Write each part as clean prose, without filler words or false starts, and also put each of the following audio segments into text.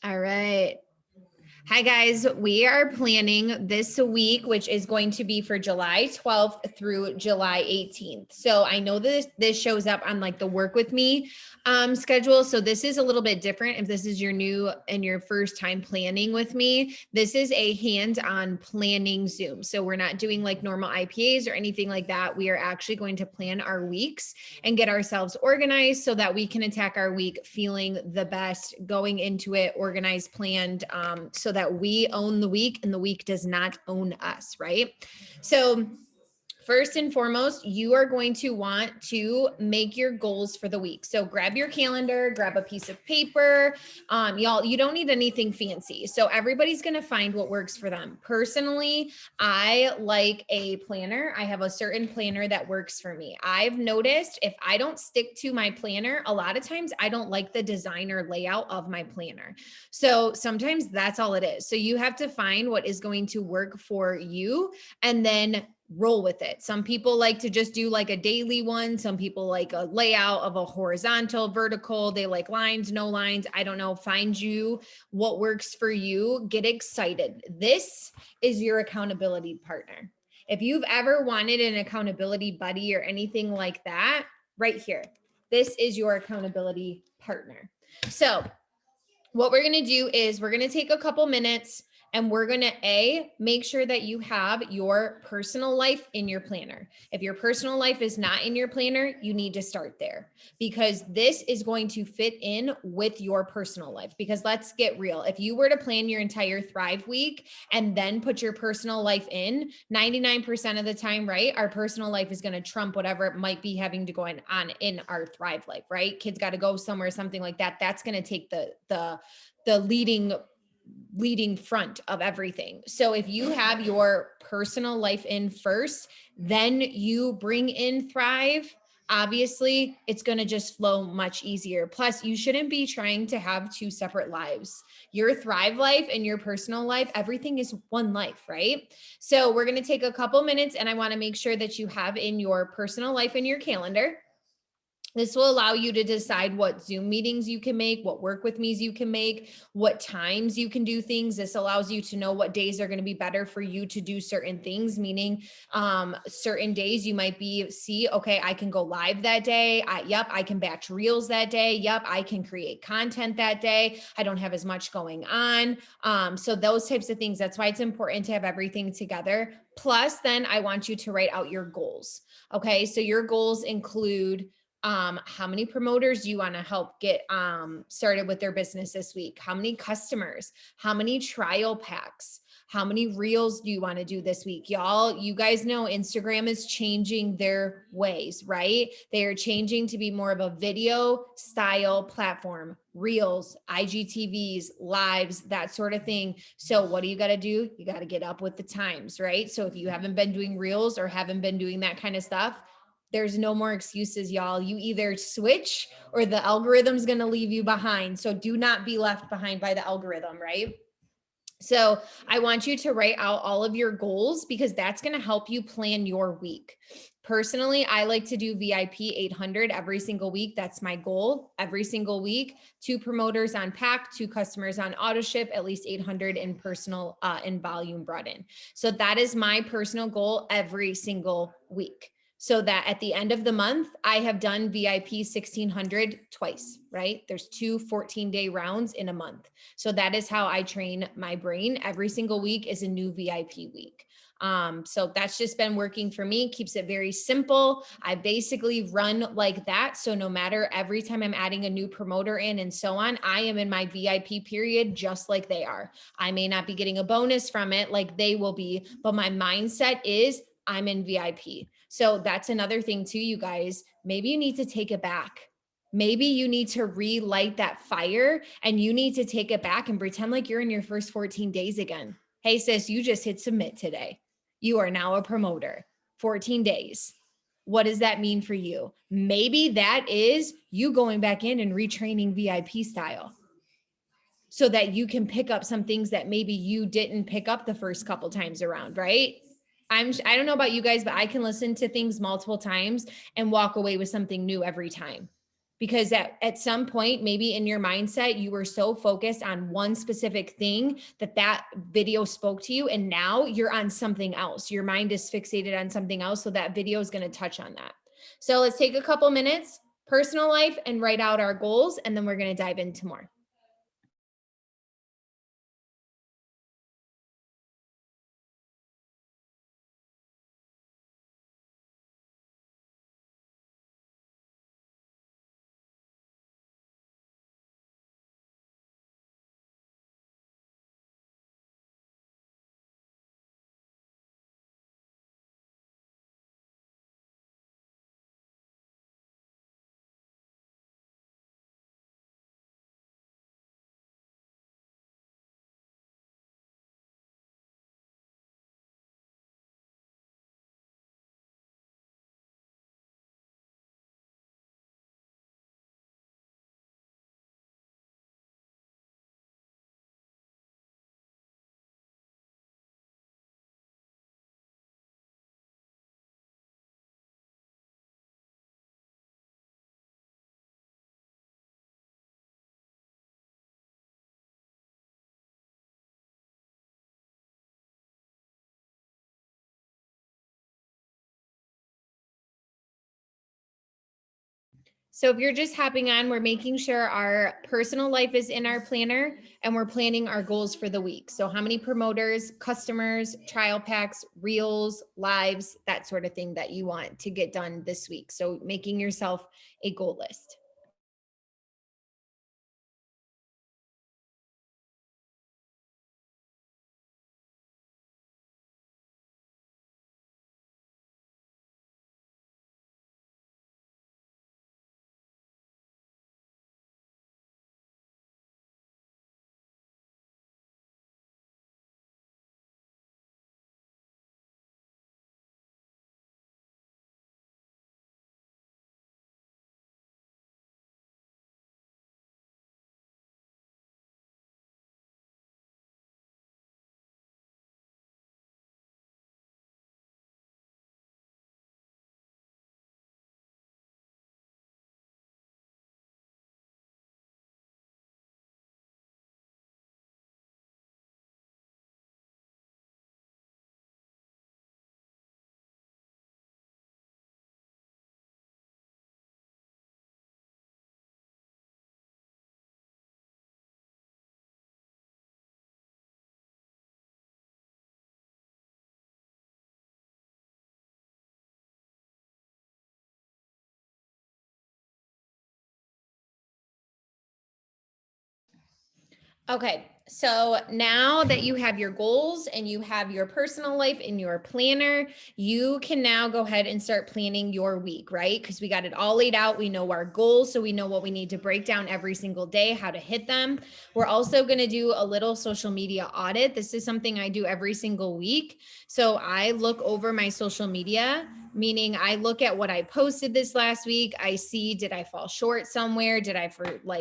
All right. Hi, guys. We are planning this week, which is going to be for July 12th through July 18th. So I know this shows up on like the Work With Me schedule. So this is a little bit different. If this is your new and your first time planning with me, this is a hands-on planning Zoom. So we're not doing like normal IPAs or anything like that. We are actually going to plan our weeks and get ourselves organized so that we can attack our week feeling the best, going into it organized, planned, so that we own the week and the week does not own us, right? So first and foremost, you are going to want to make your goals for the week. So grab your calendar, grab a piece of paper. Y'all, you don't need anything fancy. So everybody's going to find what works for them. Personally, I like a planner. I have a certain planner that works for me. I've noticed if I don't stick to my planner, a lot of times I don't like the design or layout of my planner. So sometimes that's all it is. So you have to find what is going to work for you and then roll with it. Some people like to just do like a daily one. Some people like a layout of a horizontal, vertical. They like lines, no lines. I don't know. Find you what works for you. Get excited. This is your accountability partner. If you've ever wanted an accountability buddy or anything like that, right here, this is your accountability partner. So what we're going to do is we're going to take a couple minutes and we're going to make sure that you have your personal life in your planner. If your personal life is not in your planner, you need to start there because this is going to fit in with your personal life. Because let's get real. If you were to plan your entire Thrive week and then put your personal life in, 99% of the time, right? Our personal life is going to trump whatever it might be having to go on in our Thrive life, right? Kids got to go somewhere, something like that. That's going to take the leading front of everything. So if you have your personal life in first, then you bring in Thrive, obviously it's going to just flow much easier. Plus, you shouldn't be trying to have two separate lives. Your Thrive life and your personal life, everything is one life, right? So we're going to take a couple minutes and I want to make sure that you have in your personal life in your calendar. This will allow you to decide what Zoom meetings you can make, what Work With Me's you can make, what times you can do things. This allows you to know what days are going to be better for you to do certain things, meaning certain days you might okay, I can go live that day. I can batch reels that day. Yep, I can create content that day. I don't have as much going on. So those types of things, that's why it's important to have everything together. Plus, then I want you to write out your goals. Okay, so your goals include how many promoters do you want to help get started with their business this week? How many customers? How many trial packs? How many reels do you want to do this week? Y'all, you guys know Instagram is changing their ways, right? They are changing to be more of a video style platform, reels, IGTVs, lives, that sort of thing. So what do you got to do? You got to get up with the times, right? So if you haven't been doing reels or haven't been doing that kind of stuff, there's no more excuses, y'all. You either switch or the algorithm's going to leave you behind. So do not be left behind by the algorithm, right? So I want you to write out all of your goals because that's going to help you plan your week. Personally, I like to do VIP 800 every single week. That's my goal every single week. 2 promoters on pack, 2 customers on auto ship, at least 800 in personal in volume brought in. So that is my personal goal every single week. So that at the end of the month, I have done VIP 1600 twice, right? There's 2 14-day rounds in a month. So that is how I train my brain. Every single week is a new VIP week. So that's just been working for me, keeps it very simple. I basically run like that. So no matter every time I'm adding a new promoter in and so on, I am in my VIP period just like they are. I may not be getting a bonus from it like they will be, but my mindset is I'm in VIP. So that's another thing too, you guys. Maybe you need to take it back. Maybe you need to relight that fire and you need to take it back and pretend like you're in your first 14 days again. Hey, sis, you just hit submit today. You are now a promoter. 14 days. What does that mean for you? Maybe that is you going back in and retraining VIP style so that you can pick up some things that maybe you didn't pick up the first couple times around, right? I don't know about you guys, but I can listen to things multiple times and walk away with something new every time because at some point, maybe in your mindset, you were so focused on one specific thing that video spoke to you. And now you're on something else. Your mind is fixated on something else. So that video is going to touch on that. So let's take a couple minutes, personal life, and write out our goals. And then we're going to dive into more. So if you're just hopping on, we're making sure our personal life is in our planner and we're planning our goals for the week. So how many promoters, customers, trial packs, reels, lives, that sort of thing that you want to get done this week. So making yourself a goal list. Okay, so now that you have your goals and you have your personal life in your planner, you can now go ahead and start planning your week, right? Because we got it all laid out. We know our goals, so we know what we need to break down every single day, how to hit them. We're also going to do a little social media audit. This is something I do every single week. So I look over my social media, meaning I look at what I posted this last week. I see, did I fall short somewhere?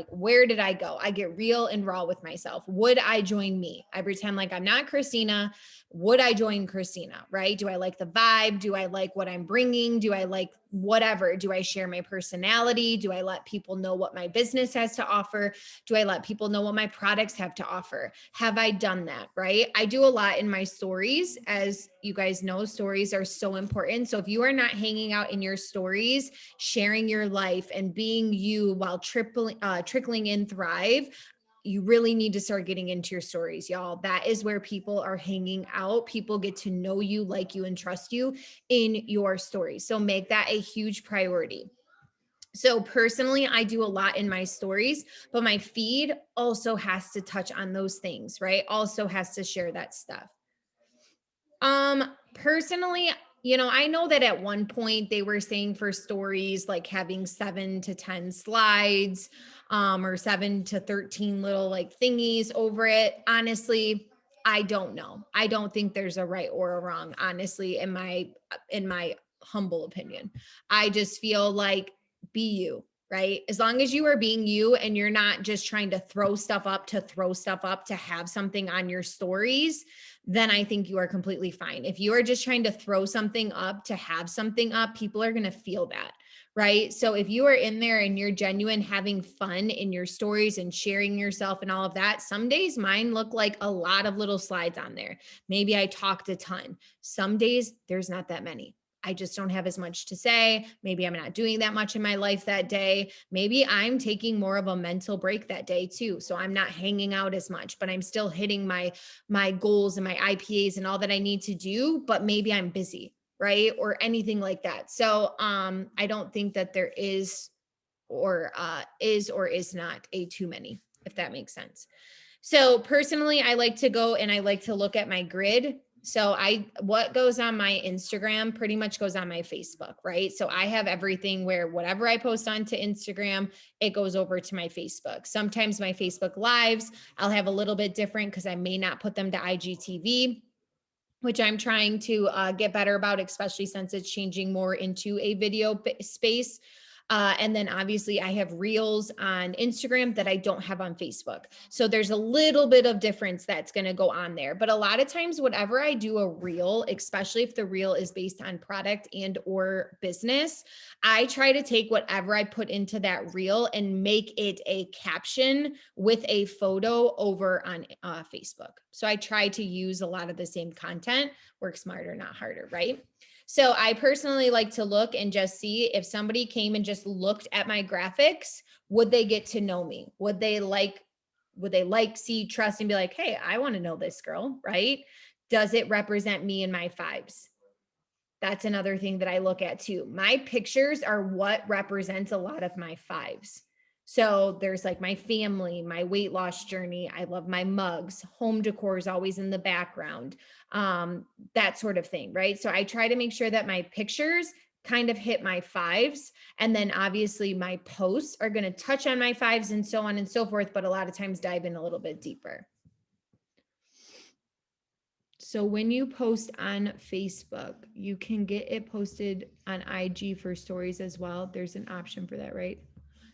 Where did I go? I get real and raw with myself. Would I join me? I pretend like I'm not Christina. Would I join Christina, right? Do I like the vibe? Do I like what I'm bringing? Do I like whatever? Do I share my personality? Do I let people know what my business has to offer? Do I let people know what my products have to offer? Have I done that, right? I do a lot in my stories. As you guys know, stories are so important. So if you are not hanging out in your stories, sharing your life and being you while trickling in Thrive, you really need to start getting into your stories, y'all. That is where people are hanging out. People get to know you, like you, and trust you in your stories. So make that a huge priority. So personally, I do a lot in my stories, but my feed also has to touch on those things, right? Also has to share that stuff. Personally, I know that at one point they were saying for stories like having 7 to 10 slides, or 7 to 13 little like thingies over it. Honestly, I don't know. I don't think there's a right or a wrong, honestly, in my humble opinion. I just feel like be you, right? As long as you are being you and you're not just trying to throw stuff up to have something on your stories, then I think you are completely fine. If you are just trying to throw something up to have something up, people are going to feel that, right? So if you are in there and you're genuine, having fun in your stories and sharing yourself and all of that, some days mine look like a lot of little slides on there. Maybe I talked a ton. Some days there's not that many. I just don't have as much to say. Maybe I'm not doing that much in my life that day. Maybe I'm taking more of a mental break that day too. So I'm not hanging out as much, but I'm still hitting my goals and my IPAs and all that I need to do, but maybe I'm busy, right? Or anything like that. So I don't think that there is or is not a too many, if that makes sense. So personally, I like to go and I like to look at my grid. So what goes on my Instagram pretty much goes on my Facebook, right? So I have everything where whatever I post onto Instagram, it goes over to my Facebook. Sometimes my Facebook lives, I'll have a little bit different because I may not put them to IGTV, which I'm trying to get better about, especially since it's changing more into a video space. And then obviously I have reels on Instagram that I don't have on Facebook. So there's a little bit of difference that's going to go on there. But a lot of times, whatever I do a reel, especially if the reel is based on product and or business, I try to take whatever I put into that reel and make it a caption with a photo over on Facebook. So I try to use a lot of the same content, work smarter, not harder, right? So I personally like to look and just see if somebody came and just looked at my graphics, would they get to know me? Would they like, see, trust, and be like, hey, I want to know this girl, right? Does it represent me and my fives? That's another thing that I look at too. My pictures are what represents a lot of my fives. So there's like my family, my weight loss journey. I love my mugs. Home decor is always in the background, that sort of thing, right? So I try to make sure that my pictures kind of hit my fives. And then obviously my posts are going to touch on my fives and so on and so forth, but a lot of times dive in a little bit deeper. So when you post on Facebook, you can get it posted on IG for stories as well. There's an option for that, right?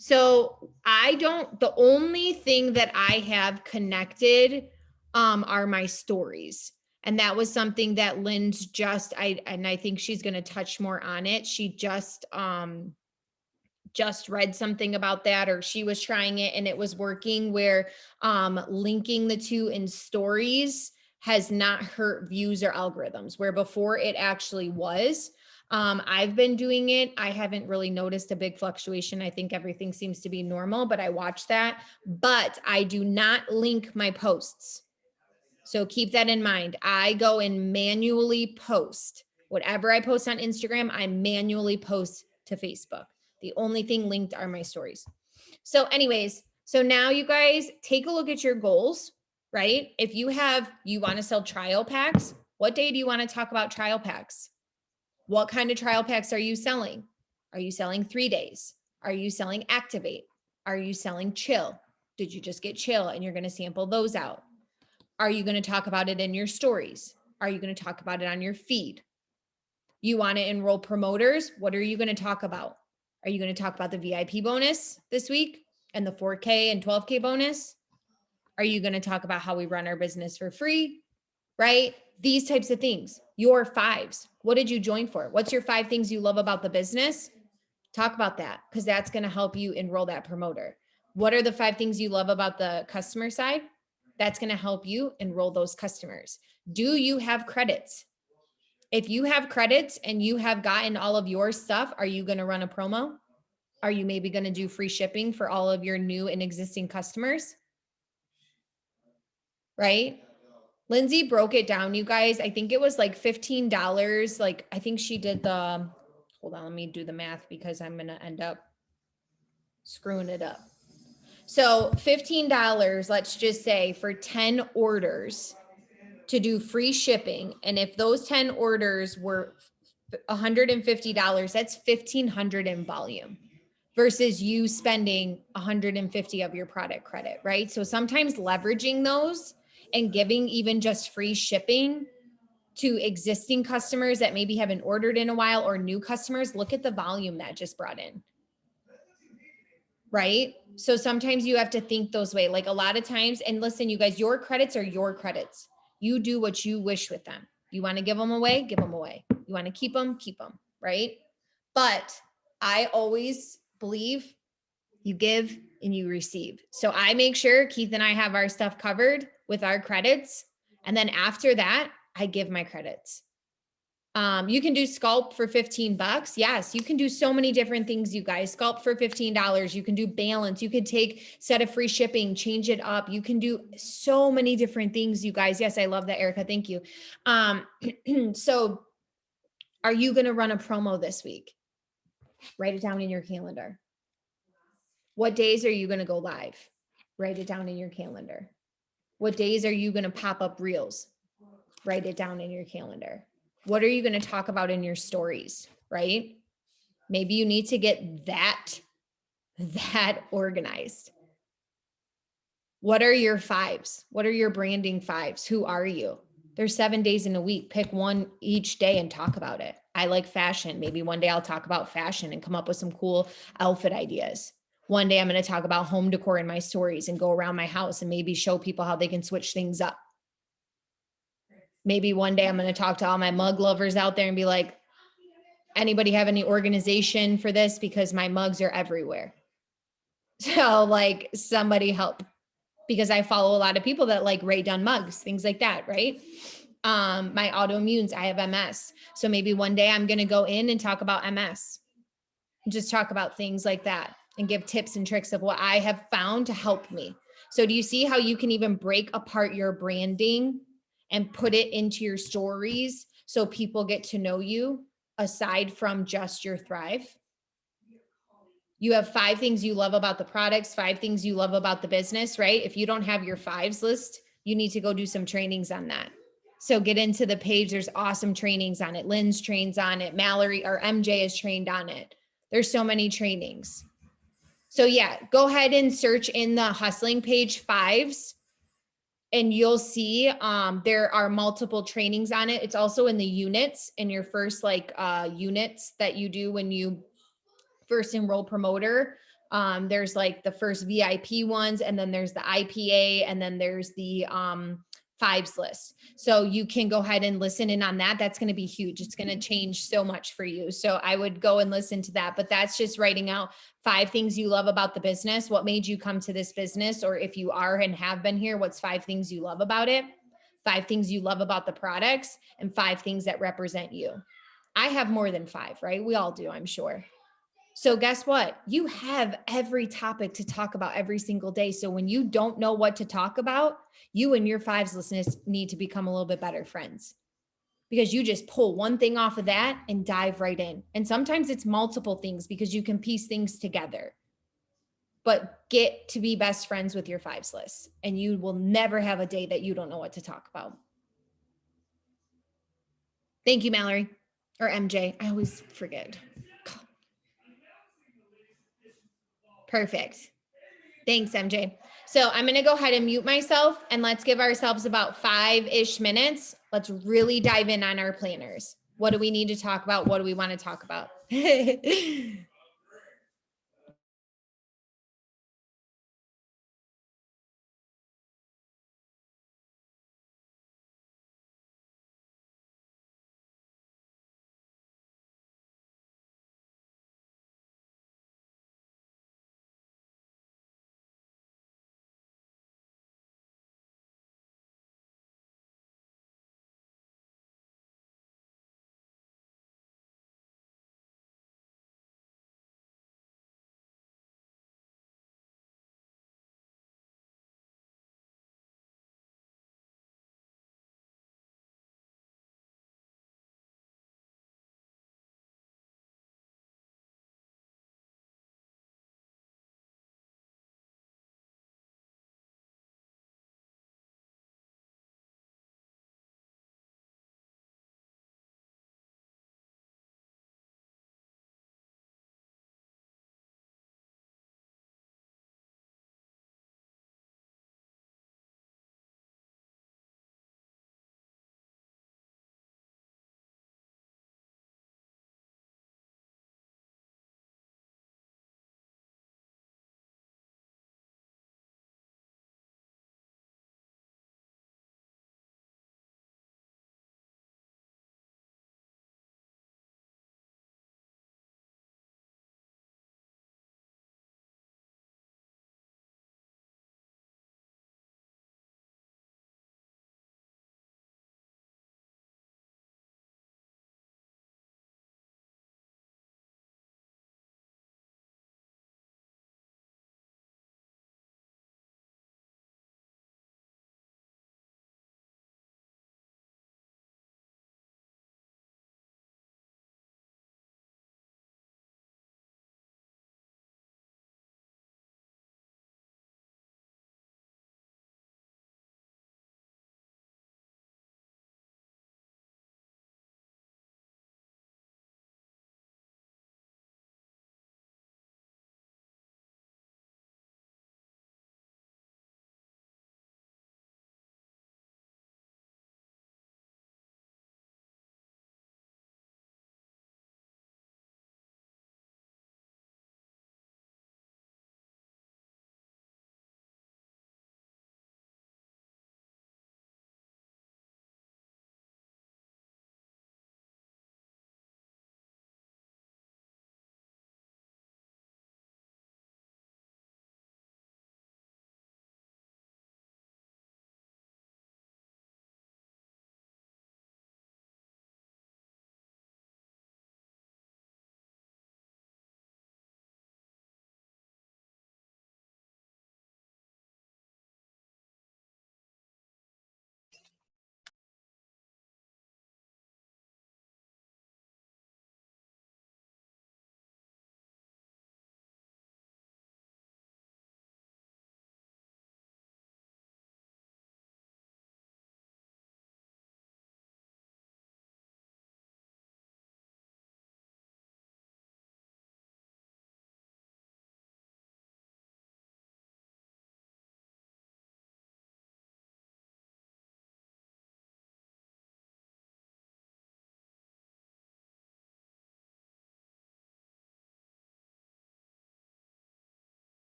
So the only thing that I have connected are my stories. And that was something that Lynn's I think she's going to touch more on it. She just read something about that, or she was trying it and it was working, where linking the two in stories has not hurt views or algorithms, where before it actually was. I've been doing it. I haven't really noticed a big fluctuation. I think everything seems to be normal, but I watch that. But I do not link my posts. So keep that in mind. I go and manually post. Whatever I post on Instagram, I manually post to Facebook. The only thing linked are my stories. So anyways, so now you guys take a look at your goals, right? If you want to sell trial packs, what day do you want to talk about trial packs? What kind of trial packs are you selling? Are you selling 3 days? Are you selling activate? Are you selling chill? Did you just get chill and you're going to sample those out? Are you going to talk about it in your stories? Are you going to talk about it on your feed? You want to enroll promoters? What are you going to talk about? Are you going to talk about the VIP bonus this week and the 4K and 12K bonus? Are you going to talk about how we run our business for free? Right? These types of things. Your fives. What did you join for? What's your 5 things you love about the business? Talk about that, because that's going to help you enroll that promoter. What are the 5 things you love about the customer side? That's going to help you enroll those customers. Do you have credits? If you have credits and you have gotten all of your stuff, are you going to run a promo? Are you maybe going to do free shipping for all of your new and existing customers? Right? Lindsay broke it down, you guys. I think it was like $15. Like, I think she did hold on, let me do the math because I'm going to end up screwing it up. So $15, let's just say, for 10 orders to do free shipping. And if those 10 orders were $150, that's $1,500 in volume versus you spending $150 of your product credit, right? So sometimes leveraging those and giving even just free shipping to existing customers that maybe haven't ordered in a while, or new customers, look at the volume that just brought in. Right? So sometimes you have to think those way. Like a lot of times, and listen, you guys, your credits are your credits. You do what you wish with them. You want to give them away, give them away. You want to keep them, right? But I always believe you give and you receive. So I make sure Keith and I have our stuff covered with our credits. And then after that, I give my credits. You can do sculpt for $15. Yes, you can do so many different things, you guys. Sculpt for $15. You can do balance. You could take set of free shipping, change it up. You can do so many different things, you guys. Yes, I love that, Erica. Thank you. So are you going to run a promo this week? Write it down in your calendar. What days are you going to go live? Write it down in your calendar. What days are you going to pop up reels? Write it down in your calendar. What are you going to talk about in your stories, right? Maybe you need to get that organized. What are your fives? What are your branding fives? Who are you? There's 7 days in a week. Pick one each day and talk about it. I like fashion. Maybe one day I'll talk about fashion and come up with some cool outfit ideas. One day I'm going to talk about home decor in my stories and go around my house and maybe show people how they can switch things up. Maybe one day I'm going to talk to all my mug lovers out there and be like, anybody have any organization for this? Because my mugs are everywhere. So like somebody help, because I follow a lot of people that like Rae Dunn mugs, things like that, right? My autoimmunes, I have MS. So maybe one day I'm going to go in and talk about MS, just talk about things like that and give tips and tricks of what I have found to help me. So do you see how you can even break apart your branding and put it into your stories so people get to know you aside from just your Thrive? You have 5 things you love about the products, 5 things you love about the business, right? If you don't have your fives list, you need to go do some trainings on that. So get into the page. There's awesome trainings on it. Lynn's trains on it. Mallory or MJ is trained on it. There's so many trainings. So yeah, go ahead and search in the hustling page fives and you'll see there are multiple trainings on it. It's also in the units, in your first units that you do when you first enroll promoter. There's like the first VIP ones, and then there's the IPA, and then there's the fives list. So you can go ahead and listen in on that. That's going to be huge. It's going to change so much for you. So I would go and listen to that. But that's just writing out 5 things you love about the business. What made you come to this business? Or if you are and have been here, what's 5 things you love about it? 5 things you love about the products, and 5 things that represent you. I have more than 5, right? We all do, I'm sure. So guess what? You have every topic to talk about every single day. So when you don't know what to talk about, you and your fives listeners need to become a little bit better friends, because you just pull one thing off of that and dive right in. And sometimes it's multiple things because you can piece things together. But get to be best friends with your fives list, and you will never have a day that you don't know what to talk about. Thank you, Mallory, or MJ. I always forget. Perfect. Thanks, MJ. So I'm going to go ahead and mute myself, and let's give ourselves about 5-ish minutes. Let's really dive in on our planners. What do we need to talk about? What do we want to talk about?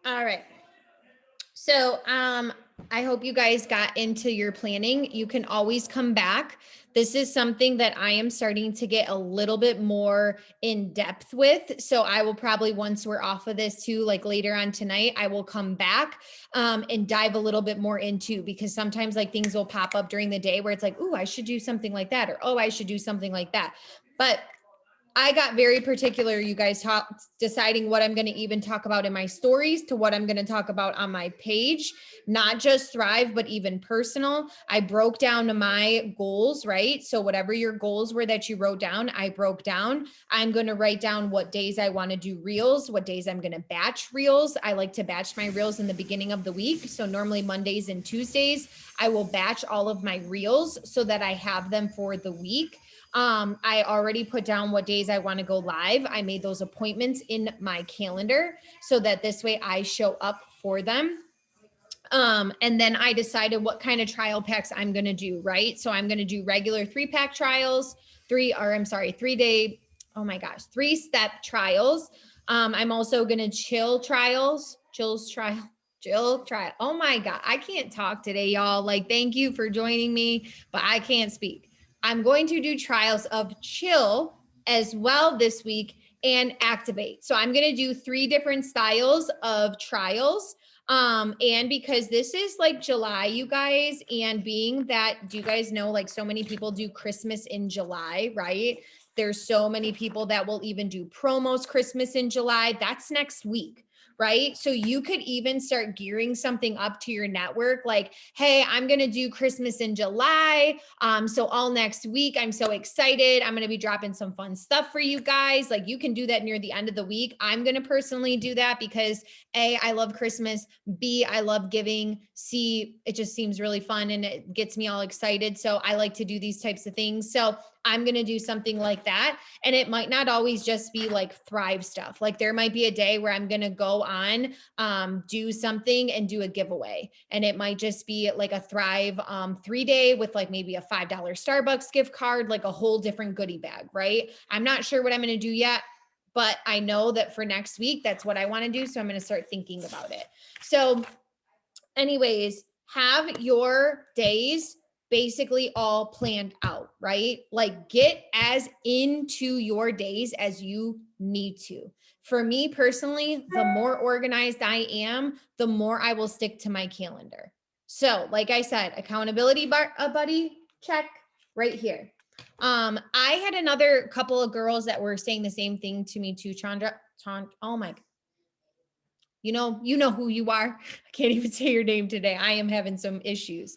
All right. So, I hope you guys got into your planning. You can always come back. This is something that I am starting to get a little bit more in depth with. So I will probably, once we're off of this too, like later on tonight, I will come back and dive a little bit more into, because sometimes like things will pop up during the day where it's like, oh, I should do something like that, or oh, I should do something like that. But I got very particular, you guys, deciding what I'm going to even talk about in my stories to what I'm going to talk about on my page, not just Thrive, but even personal. I broke down to my goals, right? So whatever your goals were that you wrote down, I broke down. I'm going to write down what days I want to do reels, what days I'm going to batch reels. I like to batch my reels in the beginning of the week. So normally Mondays and Tuesdays, I will batch all of my reels so that I have them for the week. I already put down what days I want to go live. I made those appointments in my calendar so that this way I show up for them. And then I decided what kind of trial packs I'm going to do, right? So I'm going to do regular 3-pack trials, 3-day, oh my gosh, 3-step trials. I'm also going to chill trial. Oh my God. I can't talk today, y'all. Like, thank you for joining me, but I can't speak. I'm going to do trials of chill as well this week and activate. So I'm going to do 3 different styles of trials. And because this is like July, you guys, and being that, do you guys know, like so many people do Christmas in July, right? There's so many people that will even do promos Christmas in July. That's next week, right? So you could even start gearing something up to your network like, hey, I'm going to do Christmas in July. So all next week, I'm so excited. I'm going to be dropping some fun stuff for you guys. Like you can do that near the end of the week. I'm going to personally do that because A, I love Christmas. B, I love giving. C, it just seems really fun and it gets me all excited. So I like to do these types of things. So I'm going to do something like that. And it might not always just be like Thrive stuff. Like there might be a day where I'm going to go on, do something and do a giveaway. And it might just be like a Thrive 3-day with like maybe a $5 Starbucks gift card, like a whole different goodie bag, right? I'm not sure what I'm going to do yet, but I know that for next week, that's what I want to do. So I'm going to start thinking about it. So anyways, have your days basically all planned out, right? Like get as into your days as you need to. For me personally, the more organized I am, the more I will stick to my calendar. So, like I said, accountability buddy, check right here. I had another couple of girls that were saying the same thing to me too, Chandra. Oh my, you know who you are. I can't even say your name today. I am having some issues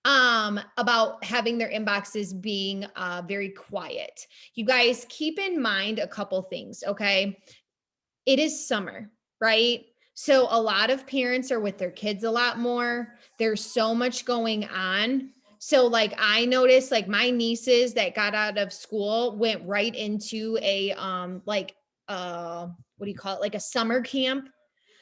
about having their inboxes being very quiet. You guys keep in mind a couple things, okay? It is summer, right? So a lot of parents are with their kids a lot more. There's so much going on. So like I noticed like my nieces that got out of school went right into a what do you call it? Like a summer camp.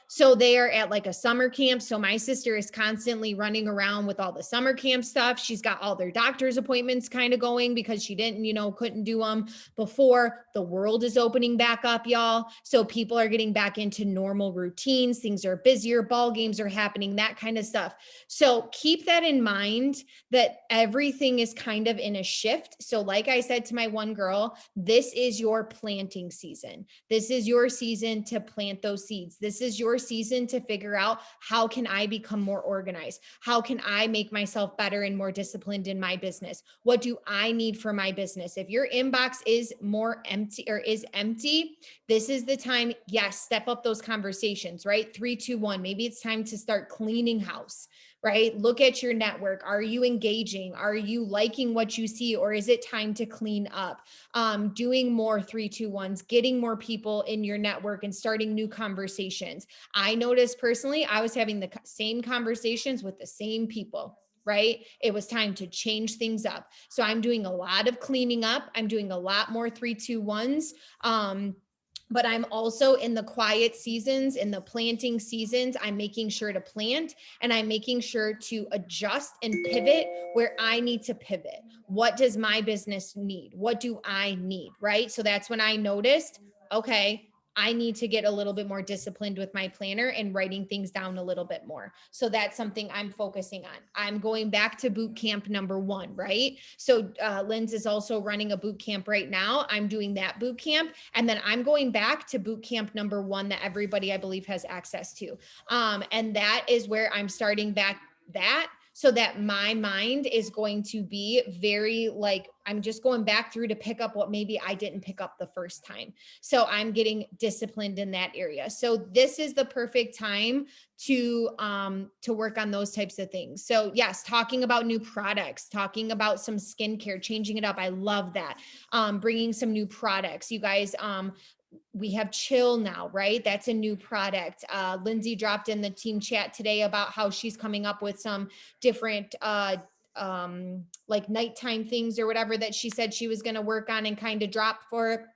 So they are at like a summer camp. So my sister is constantly running around with all the summer camp stuff. She's got all their doctor's appointments kind of going because she didn't, couldn't do them before. The world is opening back up, y'all. So people are getting back into normal routines. Things are busier, ball games are happening, that kind of stuff. So keep that in mind that everything is kind of in a shift. So like I said to my one girl, this is your planting season. This is your season to plant those seeds. This is your season to figure out how can I become more organized? How can I make myself better and more disciplined in my business? What do I need for my business? If your inbox is more empty or is empty, this is the time, yes, step up those conversations, right? 3, 2, 1. Maybe it's time to start cleaning house, right? Look at your network. Are you engaging? Are you liking what you see? Or is it time to clean up? Doing more 3, 2, 1s, getting more people in your network and starting new conversations. I noticed personally, I was having the same conversations with the same people, right? It was time to change things up. So I'm doing a lot of cleaning up. I'm doing a lot more 3, 2, 1s. But I'm also in the quiet seasons, in the planting seasons, I'm making sure to plant and I'm making sure to adjust and pivot where I need to pivot. What does my business need? What do I need? Right? So that's when I noticed, okay, I need to get a little bit more disciplined with my planner and writing things down a little bit more. So that's something I'm focusing on. I'm going back to boot camp number 1, right? So Lynn's is also running a boot camp right now. I'm doing that boot camp. And then I'm going back to boot camp number 1 that everybody, I believe, has access to. And that is where I'm starting back that, so that my mind is going to be very like, I'm just going back through to pick up what maybe I didn't pick up the first time. So I'm getting disciplined in that area. So this is the perfect time to work on those types of things. So yes, talking about new products, talking about some skincare, changing it up. I love that. Bringing some new products. You guys, we have Chill now, right? That's a new product. Lindsay dropped in the team chat today about how she's coming up with some different like nighttime things or whatever that she said she was going to work on and kind of drop for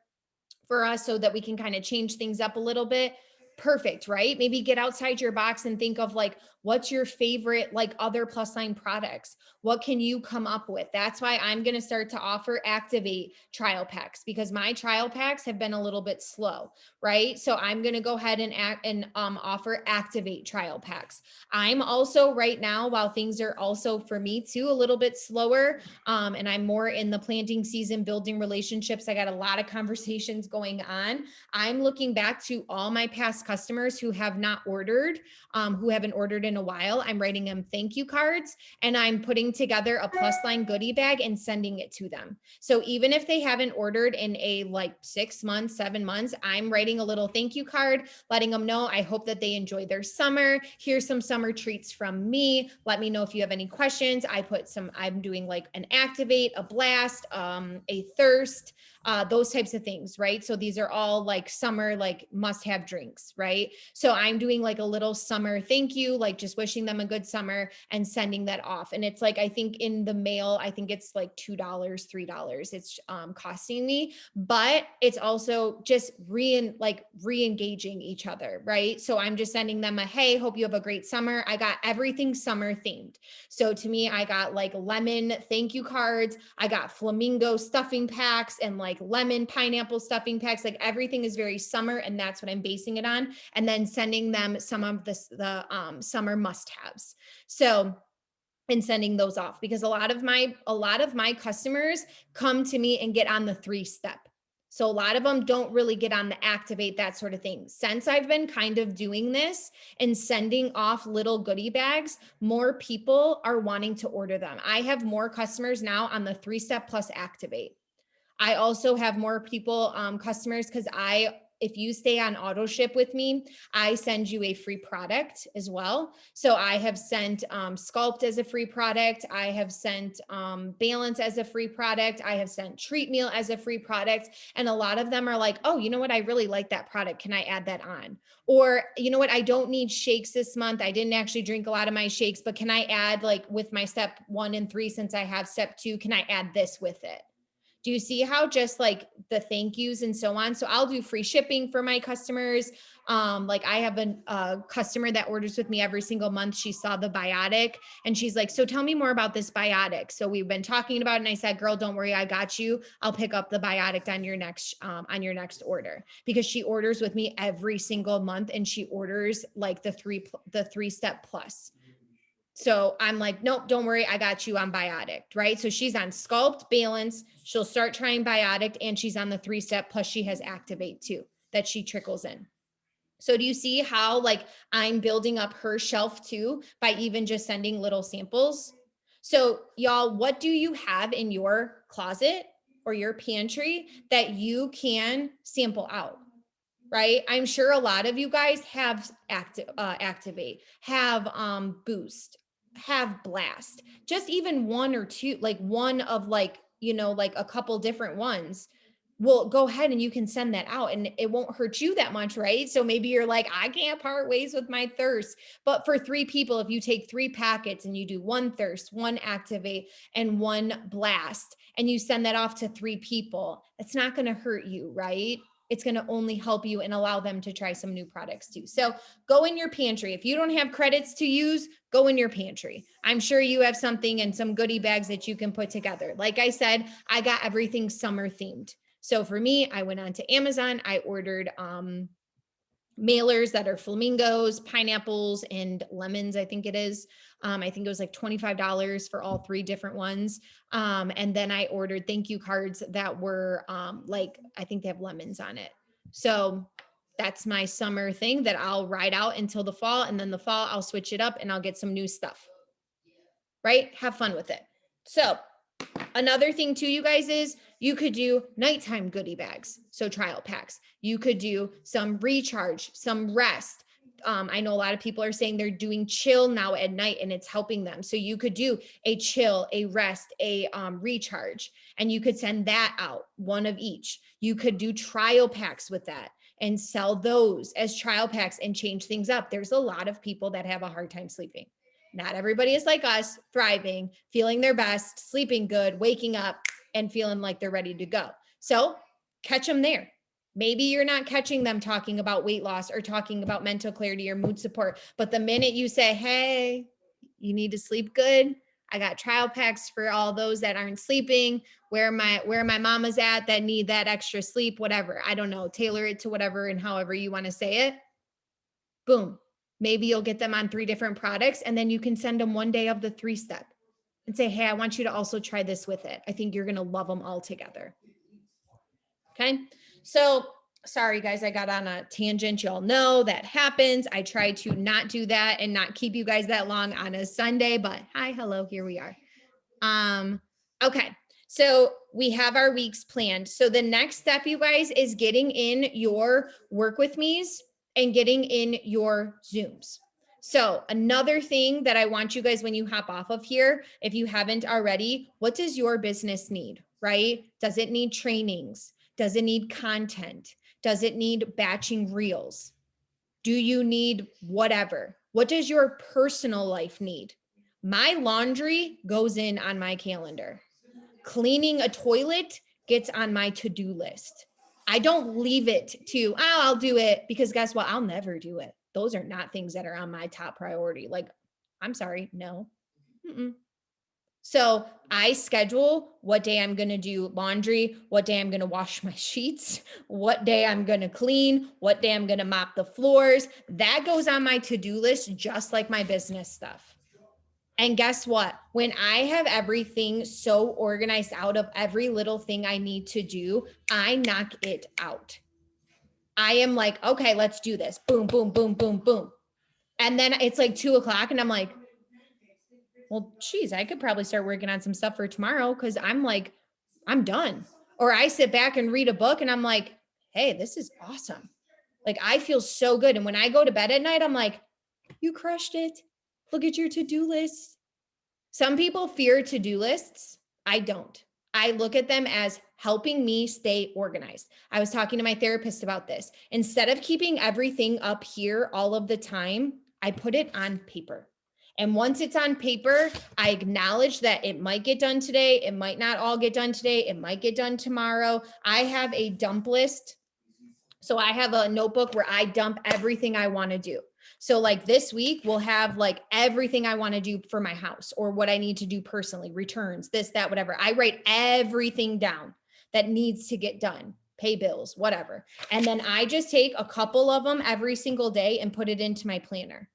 us so that we can kind of change things up a little bit. Perfect, right? Maybe get outside your box and think of like, what's your favorite like other plus line products? What can you come up with? That's why I'm going to start to offer Activate trial packs, because my trial packs have been a little bit slow, right? So I'm going to go ahead and offer Activate trial packs. I'm also right now, while things are also for me too a little bit slower, and I'm more in the planting season, building relationships. I got a lot of conversations going on. I'm looking back to all my past customers who have not ordered, who haven't ordered in a while. I'm writing them thank you cards, and I'm putting together a plus line goodie bag and sending it to them. So even if they haven't ordered in a like 6 months, 7 months, I'm writing a little thank you card, letting them know I hope that they enjoy their summer. Here's some summer treats from me. Let me know if you have any questions. I'm doing like an Activate, a Blast, a Thirst, those types of things, right? So these are all like summer, like must-have drinks, right? So I'm doing like a little summer thank you, like just wishing them a good summer and sending that off. And it's like, I think in the mail, I think it's like $2, $3 it's costing me, but it's also just re-engaging each other, right? So I'm just sending them a, hey, hope you have a great summer. I got everything summer themed. So to me, I got like lemon thank you cards. I got flamingo stuffing packs and like lemon pineapple stuffing packs. Like everything is very summer, and that's what I'm basing it on. And then sending them some of the summer must-haves. So, and sending those off, because a lot of my customers come to me and get on the 3-step. So a lot of them don't really get on the Activate, that sort of thing. Since I've been kind of doing this and sending off little goodie bags, more people are wanting to order them. I have more customers now on the 3-step plus Activate. I also have more people, customers, because if you stay on auto ship with me, I send you a free product as well. So I have sent Sculpt as a free product. I have sent Balance as a free product. I have sent Treat Meal as a free product. And a lot of them are like, oh, you know what? I really like that product. Can I add that on? Or, you know what? I don't need shakes this month. I didn't actually drink a lot of my shakes, but can I add like with my step 1 and 3, since I have step 2, can I add this with it? Do you see how just like the thank yous and so on? So I'll do free shipping for my customers. Like I have a customer that orders with me every single month. She saw the Biotic and she's like, so tell me more about this Biotic. So we've been talking about it, and I said, girl, don't worry, I got you. I'll pick up the Biotic on your next order, because she orders with me every single month, and she orders like the 3-step plus. So I'm like, nope, don't worry, I got you on Biotic, right? So she's on Sculpt, Balance. She'll start trying Biotic, and she's on the 3-step, plus she has Activate too, that she trickles in. So do you see how like I'm building up her shelf too by even just sending little samples? So y'all, what do you have in your closet or your pantry that you can sample out? Right? I'm sure a lot of you guys have Activate, have Boost, have Blast, just even one or two, like one of like, like a couple different ones. Well, go ahead and you can send that out, and it won't hurt you that much, right? So maybe you're like, I can't part ways with my Thirst. But for 3 people, if you take 3 packets and you do 1 Thirst, 1 Activate, and 1 Blast, and you send that off to 3 people, it's not going to hurt you, right? It's going to only help you and allow them to try some new products too. So go in your pantry. If you don't have credits to use, go in your pantry. I'm sure you have something and some goodie bags that you can put together. Like I said, I got everything summer themed. So for me, I went on to Amazon. I ordered mailers that are flamingos, pineapples, and lemons, I think it is. I think it was like $25 for all 3 different ones. And then I ordered thank you cards that were like, I think they have lemons on it. So that's my summer thing that I'll ride out until the fall. And then the fall, I'll switch it up and I'll get some new stuff, right? Have fun with it. So another thing too, you guys, is you could do nighttime goodie bags. So trial packs. You could do some recharge, some rest. I know a lot of people are saying they're doing chill now at night and it's helping them. So you could do a chill, a rest, a recharge, and you could send that out, one of each. You could do trial packs with that and sell those as trial packs and change things up. There's a lot of people that have a hard time sleeping. Not everybody is like us, thriving, feeling their best, sleeping good, waking up and feeling like they're ready to go. So catch them there. Maybe you're not catching them talking about weight loss or talking about mental clarity or mood support. But the minute you say, hey, you need to sleep good, I got trial packs for all those that aren't sleeping, where my mama's at that need that extra sleep, whatever. I don't know, tailor it to whatever and however you want to say it. Boom. Maybe you'll get them on 3 different products and then you can send them one day of the 3-step and say, hey, I want you to also try this with it. I think you're going to love them all together. Okay. So sorry, guys, I got on a tangent. Y'all know that happens. I try to not do that and not keep you guys that long on a Sunday, but hi, hello, here we are. Okay. So we have our weeks planned. So the next step, you guys, is getting in your work with me's and getting in your Zooms. So another thing that I want you guys, when you hop off of here, if you haven't already, what does your business need, right? Does it need trainings? Does it need content? Does it need batching reels? Do you need whatever? What does your personal life need? My laundry goes in on my calendar. Cleaning a toilet gets on my to-do list. I don't leave it to, oh, I'll do it, because guess what? I'll never do it. Those are not things that are on my top priority. Like, I'm sorry, no. Mm-mm. So I schedule what day I'm going to do laundry, what day I'm going to wash my sheets, what day I'm going to clean, what day I'm going to mop the floors. That goes on my to-do list, just like my business stuff. And guess what? When I have everything so organized out of every little thing I need to do, I knock it out. I am like, okay, let's do this. Boom, boom, boom, boom, boom. And then it's like 2:00 and I'm like, well, geez, I could probably start working on some stuff for tomorrow, because I'm like, I'm done. Or I sit back and read a book and I'm like, hey, this is awesome. Like, I feel so good. And when I go to bed at night, I'm like, you crushed it. Look at your to-do list. Some people fear to-do lists. I don't. I look at them as helping me stay organized. I was talking to my therapist about this. Instead of keeping everything up here all of the time, I put it on paper. And once it's on paper, I acknowledge that it might get done today. It might not all get done today. It might get done tomorrow. I have a dump list. So I have a notebook where I dump everything I want to do. So like this week, we'll have like everything I want to do for my house or what I need to do personally, returns, this, that, whatever. I write everything down that needs to get done, pay bills, whatever. And then I just take a couple of them every single day and put it into my planner.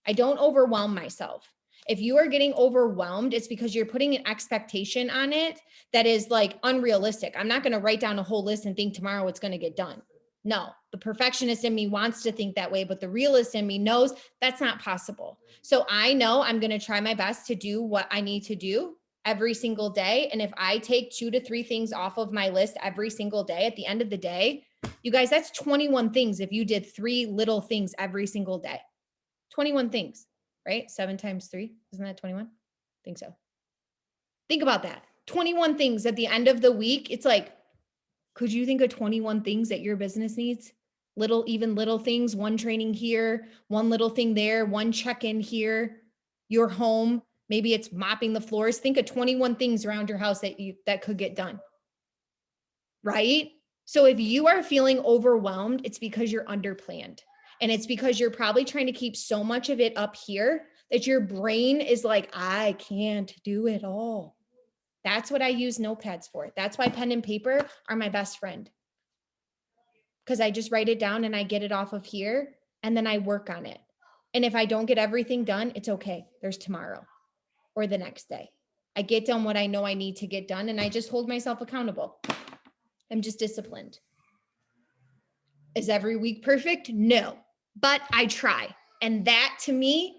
I don't overwhelm myself. If you are getting overwhelmed, it's because you're putting an expectation on it that is like unrealistic. I'm not going to write down a whole list and think tomorrow it's going to get done. No, the perfectionist in me wants to think that way, but the realist in me knows that's not possible. So I know I'm going to try my best to do what I need to do every single day. And if I take 2 to 3 things off of my list every single day, at the end of the day, you guys, that's 21 things. If you did 3 little things every single day, 21 things, right? 7 times 3, isn't that 21? I think so. Think about that. 21 things at the end of the week. It's like, could you think of 21 things that your business needs? Even little things, one training here, one little thing there, one check-in here, your home, maybe it's mopping the floors. Think of 21 things around your house that could get done. Right? So if you are feeling overwhelmed, it's because you're underplanned. And it's because you're probably trying to keep so much of it up here that your brain is like, I can't do it all. That's what I use notepads for. That's why pen and paper are my best friend. Because I just write it down and I get it off of here and then I work on it. And if I don't get everything done, it's okay. There's tomorrow or the next day. I get done what I know I need to get done and I just hold myself accountable. I'm just disciplined. Is every week perfect? No, but I try. And that to me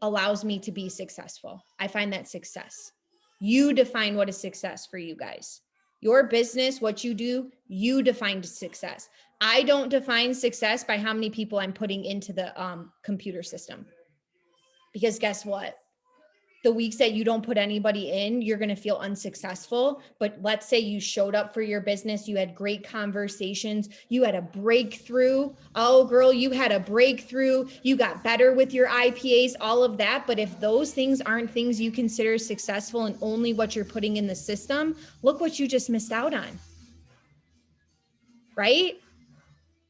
allows me to be successful. I find that success. You define what is success for you guys. Your business, what you do, you define success. I don't define success by how many people I'm putting into the computer system. Because guess what? The weeks that you don't put anybody in, you're going to feel unsuccessful. But let's say you showed up for your business. You had great conversations. You had a breakthrough. Oh, girl, you had a breakthrough. You got better with your IPAs, all of that. But if those things aren't things you consider successful and only what you're putting in the system, look what you just missed out on. Right?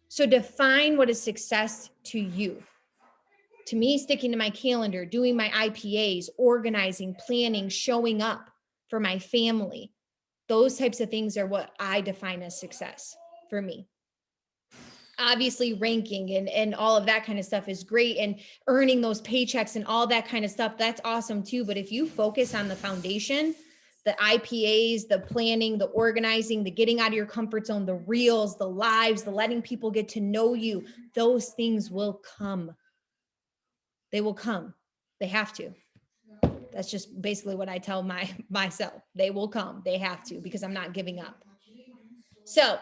So define what is success to you. To me, sticking to my calendar, doing my IPAs, organizing, planning, showing up for my family, those types of things are what I define as success for me. Obviously, ranking and all of that kind of stuff is great, and earning those paychecks and all that kind of stuff, that's awesome too. But if you focus on the foundation, the IPAs, the planning, the organizing, the getting out of your comfort zone, the reels, the lives, the letting people get to know you, those things will come. They will come. They have to. That's just basically what I tell myself. They will come. They have to, because I'm not giving up. So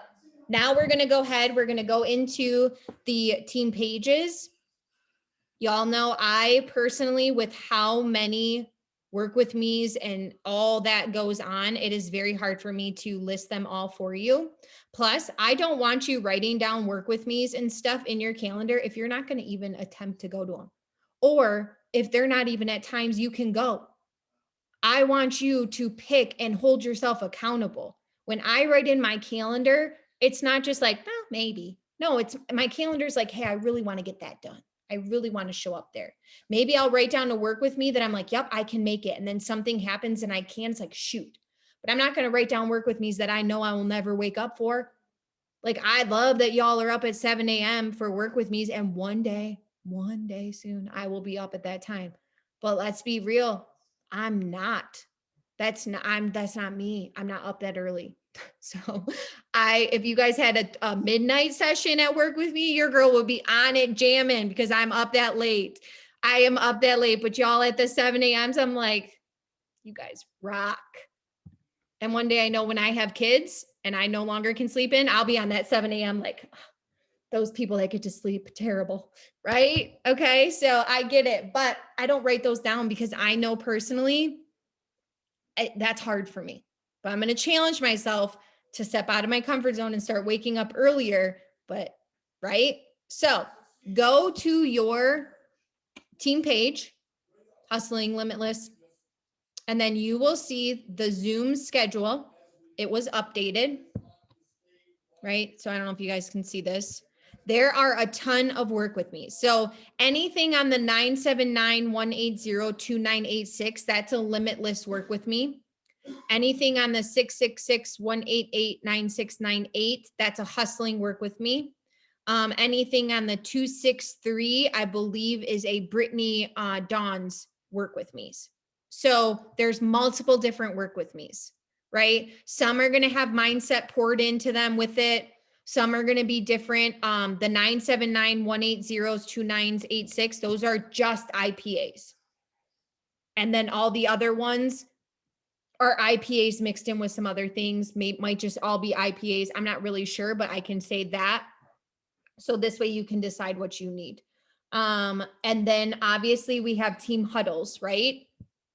now we're going to go ahead. We're going to go into the team pages. Y'all know I personally, with how many work with me's and all that goes on, it is very hard for me to list them all for you. Plus, I don't want you writing down work with me's and stuff in your calendar if you're not going to even attempt to go to them. Or if they're not even at times you can go. I want you to pick and hold yourself accountable. When I write in my calendar, it's not just like, well, maybe. No, it's my calendar's like, hey, I really want to get that done. I really want to show up there. Maybe I'll write down to work with me that I'm like, yep, I can make it. And then something happens and I can, it's like, shoot. But I'm not going to write down work with me's that I know I will never wake up for. Like, I love that y'all are up at 7 a.m. for work with me's, and one day soon, I will be up at that time. But let's be real. I'm not. That's not me. I'm not up that early. So if you guys had a midnight session at work with me, your girl will be on it jamming because I'm up that late. I am up that late, but y'all at the 7 a.m.s, I'm like, you guys rock. And one day I know when I have kids and I no longer can sleep in, I'll be on that 7 a.m. like, those people that get to sleep, terrible, right? Okay, so I get it, but I don't write those down because I know personally that's hard for me. But I'm going to challenge myself to step out of my comfort zone and start waking up earlier, but right? So go to your team page, Hustling Limitless, and then you will see the Zoom schedule. It was updated, right? So I don't know if you guys can see this. There are a ton of work with me. So anything on the 979-180-2986, that's a limitless work with me. Anything on the 666-188-9698, that's a hustling work with me. Anything on the 263, I believe is a Brittany Dawn's work with me's. So there's multiple different work with me's, right? Some are going to have mindset poured into them with it. Some are going to be different. The 979-180-2986, those are just IPAs. And then all the other ones are IPAs mixed in with some other things. Might just all be IPAs. I'm not really sure, but I can say that. So this way you can decide what you need. And then obviously we have team huddles, right?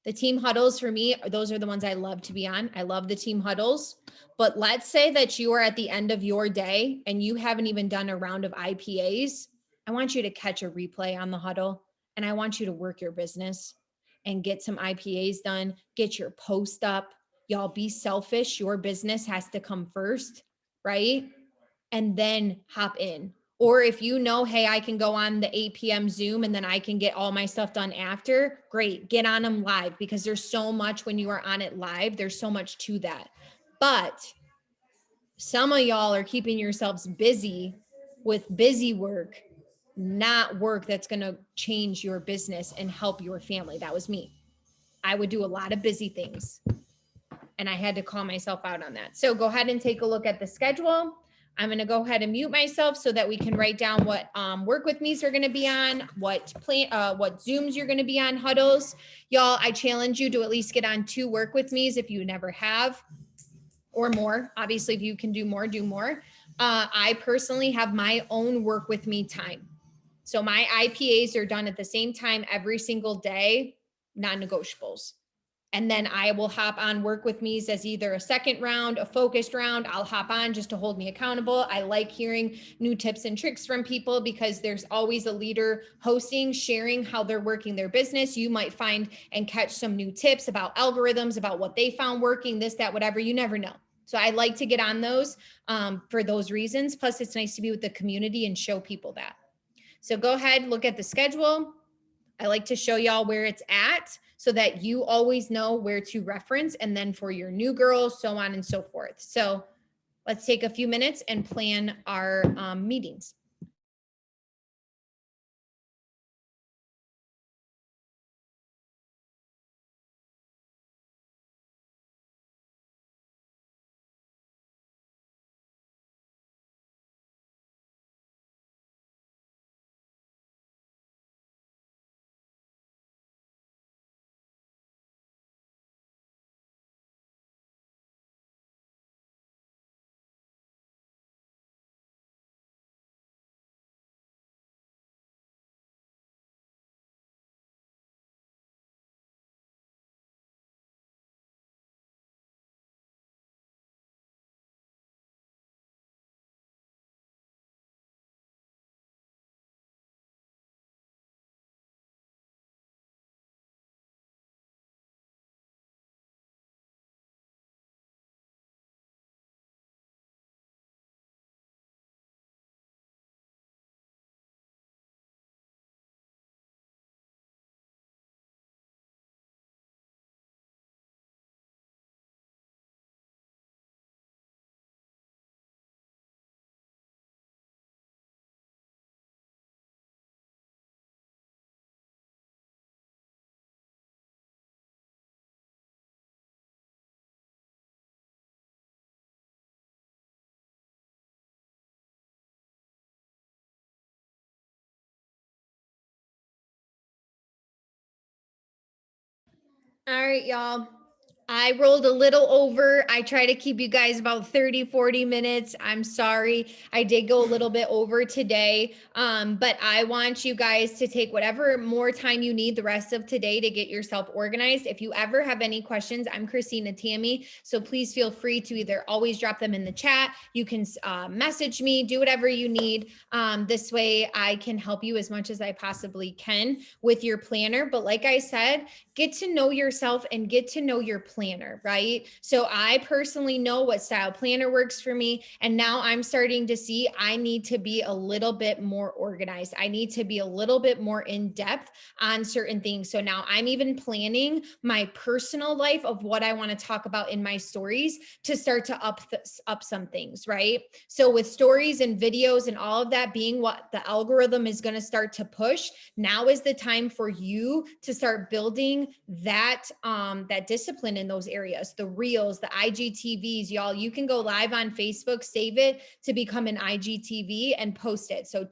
The team huddles for me, those are the ones I love to be on. I love the team huddles. But let's say that you are at the end of your day and you haven't even done a round of IPAs. I want you to catch a replay on the huddle, and I want you to work your business and get some IPAs done, get your post up. Y'all be selfish. Your business has to come first, right? And then hop in. Or if you know, hey, I can go on the 8 p.m. Zoom and then I can get all my stuff done after, great, get on them live, because there's so much when you are on it live, there's so much to that. But some of y'all are keeping yourselves busy with busy work, not work that's going to change your business and help your family. That was me. I would do a lot of busy things, and I had to call myself out on that. So go ahead and take a look at the schedule. I'm going to go ahead and mute myself so that we can write down what work with me's are going to be on, what Zooms you're going to be on, huddles. Y'all, I challenge you to at least get on 2 work with me's if you never have, or more. Obviously, if you can do more, do more. I personally have my own work with me time. So my IPAs are done at the same time every single day, non-negotiables. And then I will hop on work with me's as either a second round, a focused round. I'll hop on just to hold me accountable. I like hearing new tips and tricks from people because there's always a leader hosting, sharing how they're working their business. You might find and catch some new tips about algorithms, about what they found working, this, that, whatever. You never know. So I like to get on those for those reasons. Plus, it's nice to be with the community and show people that. So go ahead, look at the schedule. I like to show y'all where it's at so that you always know where to reference, and then for your new girls, so on and so forth. So let's take a few minutes and plan our meetings. All right, y'all. I rolled a little over. I try to keep you guys about 30, 40 minutes. I'm sorry. I did go a little bit over today. But I want you guys to take whatever more time you need the rest of today to get yourself organized. If you ever have any questions, I'm Christina Tammy. So please feel free to either always drop them in the chat. You can message me, do whatever you need. This way I can help you as much as I possibly can with your planner. But like I said, get to know yourself and get to know your planner, right? So I personally know what style planner works for me. And now I'm starting to see I need to be a little bit more organized. I need to be a little bit more in depth on certain things. So now I'm even planning my personal life of what I want to talk about in my stories to start to up some things, right? So with stories and videos and all of that being what the algorithm is going to start to push, now is the time for you to start building that that discipline in those areas. The reels, the IGTVs, y'all, you can go live on Facebook, save it to become an IGTV and post it. So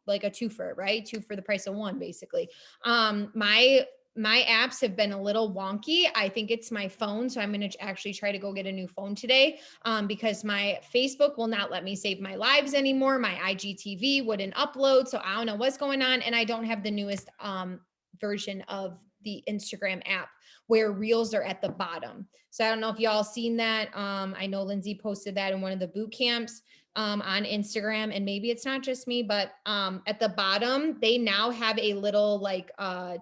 like a twofer, right? 2 for the price of 1, basically. My apps have been a little wonky. I think it's my phone. So I'm going to actually try to go get a new phone today because my Facebook will not let me save my lives anymore. My IGTV wouldn't upload. So I don't know what's going on. And I don't have the newest version of the Instagram app where reels are at the bottom. So I don't know if y'all seen that. I know Lindsay posted that in one of the boot camps on Instagram, and maybe it's not just me, but at the bottom, they now have a little like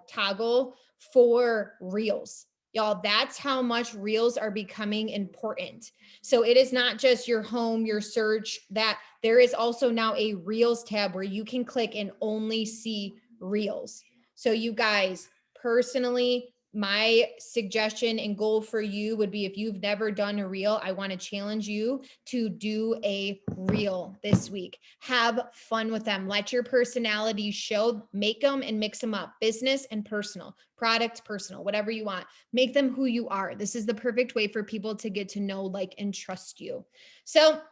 toggle for reels. Y'all, that's how much reels are becoming important. So it is not just your home, your search, that there is also now a reels tab where you can click and only see reels. So you guys, personally, my suggestion and goal for you would be, if you've never done a reel, I want to challenge you to do a reel this week. Have fun with them. Let your personality show, make them and mix them up. Business and personal, product, personal, whatever you want. Make them who you are. This is the perfect way for people to get to know, like, and trust you. So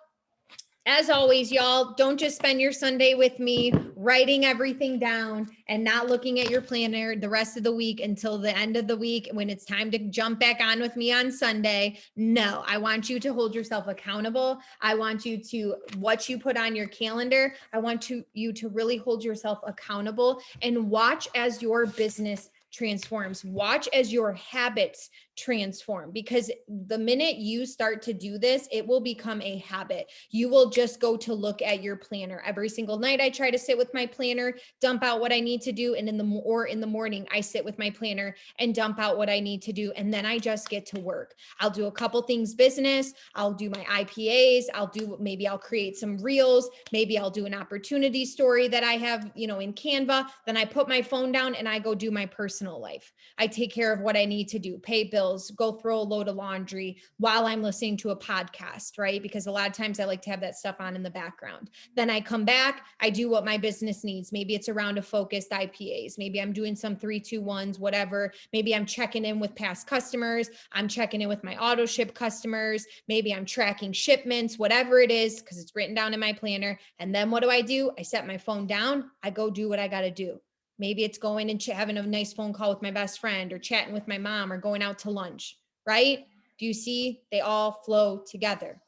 as always, y'all, don't just spend your Sunday with me writing everything down and not looking at your planner the rest of the week until the end of the week when it's time to jump back on with me on Sunday. No, I want you to hold yourself accountable. I want you to, what you put on your calendar, I want you to really hold yourself accountable and watch as your business transforms. Watch as your habits transform, because the minute you start to do this, it will become a habit. You will just go to look at your planner every single night. I try to sit with my planner, dump out what I need to do, and in the morning I sit with my planner and dump out what I need to do, and then I just get to work. I'll do a couple things business, I'll do my IPAs, maybe I'll create some reels, maybe I'll do an opportunity story that I have, in Canva. Then I put my phone down and I go do my personal life. I take care of what I need to do, pay bills, go throw a load of laundry while I'm listening to a podcast, right? Because a lot of times I like to have that stuff on in the background. Then I come back, I do what my business needs. Maybe it's a round of focused IPAs. Maybe I'm doing some 3-2-1s, whatever. Maybe I'm checking in with past customers. I'm checking in with my auto ship customers. Maybe I'm tracking shipments, whatever it is, because it's written down in my planner. And then what do? I set my phone down. I go do what I got to do. Maybe it's going and having a nice phone call with my best friend, or chatting with my mom, or going out to lunch, right? Do you see? They all flow together.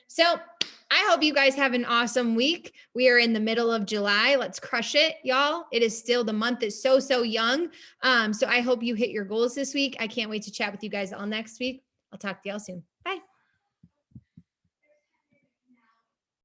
So I hope you guys have an awesome week. We are in the middle of July. Let's crush it, y'all. It is still, the month is so young. So I hope you hit your goals this week. I can't wait to chat with you guys all next week. I'll talk to y'all soon.